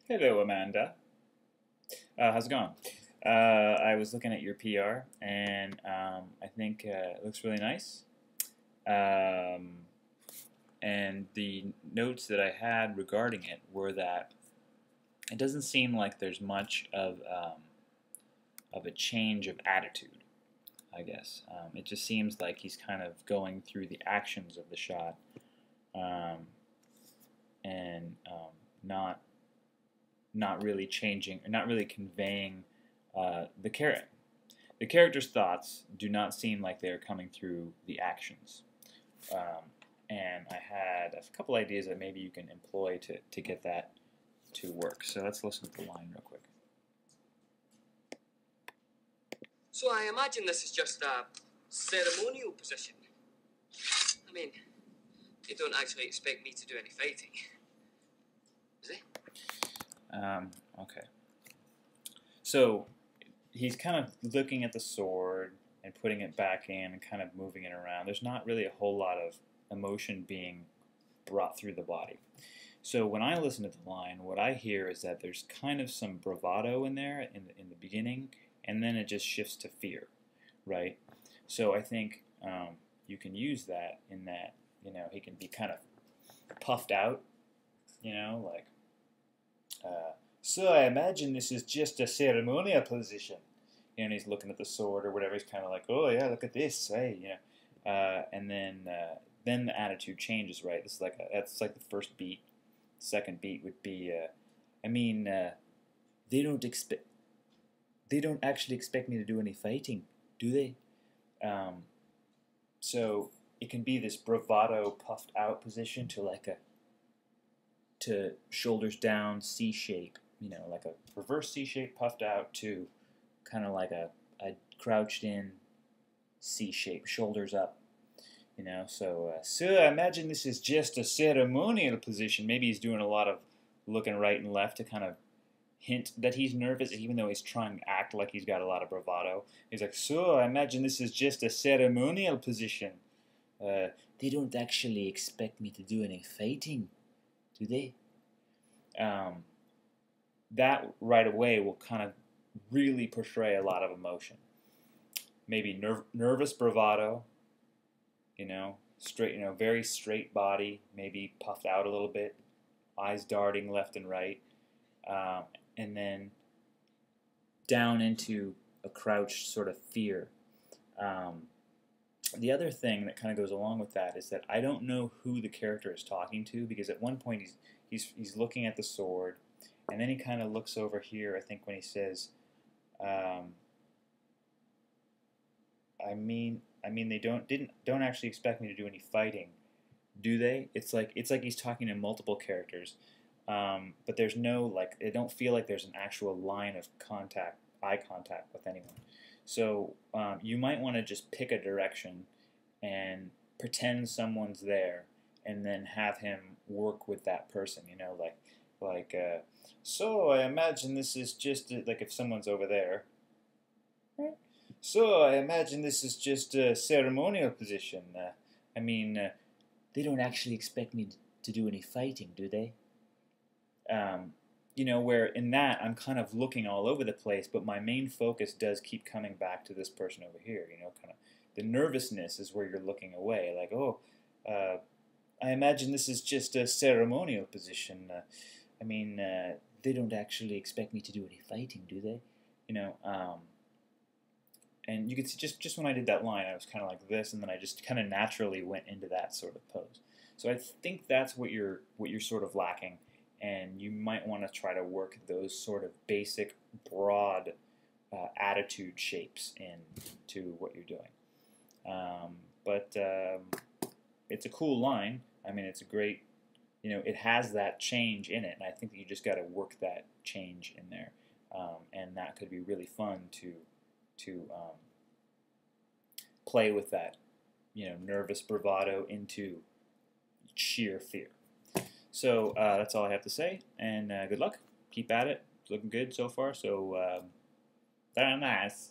Hello, Amanda. How's it going? I was looking at your PR, and I think it looks really nice. Um, and the notes that I had regarding it were that it doesn't seem like there's much of a change of attitude. I guess it just seems like he's kind of going through the actions of the shot, um, and not really changing, or not really conveying the character's thoughts do not seem like they are coming through the actions. Um, and I had a couple ideas that maybe you can employ to get that to work. So let's listen to the line real quick. So I imagine this is just a ceremonial position. I mean, they don't actually expect me to do any fighting. Is they? Okay. So he's kind of looking at the sword and putting it back in and kind of moving it around. There's not really a whole lot of emotion being brought through the body. So when I listen to the line, what I hear is that there's kind of some bravado in there in the beginning, and then it just shifts to fear, right? So I think you can use that in that, he can be kind of puffed out, like, so I imagine this is just a ceremonial position. And he's looking at the sword or whatever. He's kind of like, oh yeah, look at this, hey, and then the attitude changes, right? This is that's like the first beat. Second beat would be, I mean, they they don't actually expect me to do any fighting, do they? Um, so it can be this bravado, puffed out position to shoulders down, C shape, like a reverse C shape, puffed out, to kind of like a crouched in C shape, shoulders up. So I imagine this is just a ceremonial position. Maybe he's doing a lot of looking right and left to kind of hint that he's nervous, even though he's trying to act like he's got a lot of bravado. He's like, so I imagine this is just a ceremonial position. They don't actually expect me to do any fighting, do they? Um, that right away will kind of really portray a lot of emotion. Maybe nervous bravado, straight, very straight body, maybe puffed out a little bit, eyes darting left and right, and then down into a crouched sort of fear. Um, the other thing that kind of goes along with that is that I don't know who the character is talking to, because at one point he's looking at the sword, and then he kind of looks over here. I think when he says, um, I mean, they don't actually expect me to do any fighting, do they? It's like he's talking to multiple characters, but there's no, like, it don't feel like there's an actual line of contact, eye contact with anyone. So you might want to just pick a direction and pretend someone's there, and then have him work with that person. So I imagine this is just like if someone's over there. So I imagine this is just a ceremonial position. I mean, they don't actually expect me to do any fighting, do they? Where in that I'm kind of looking all over the place, but my main focus does keep coming back to this person over here. Kind of the nervousness is where you're looking away, like, oh, I imagine this is just a ceremonial position. I mean, they don't actually expect me to do any fighting, do they? You know, um, and you could see just when I did that line, I was kind of like this, and then I just kind of naturally went into that sort of pose. So I think that's what you're sort of lacking, and you might want to try to work those sort of basic, broad attitude shapes into what you're doing. But it's a cool line. I mean, it's a great, it has that change in it, and I think that you just got to work that change in there, and that could be really fun to play with that, nervous bravado into sheer fear. So that's all I have to say, and good luck. Keep at it. It's looking good so far. So very nice.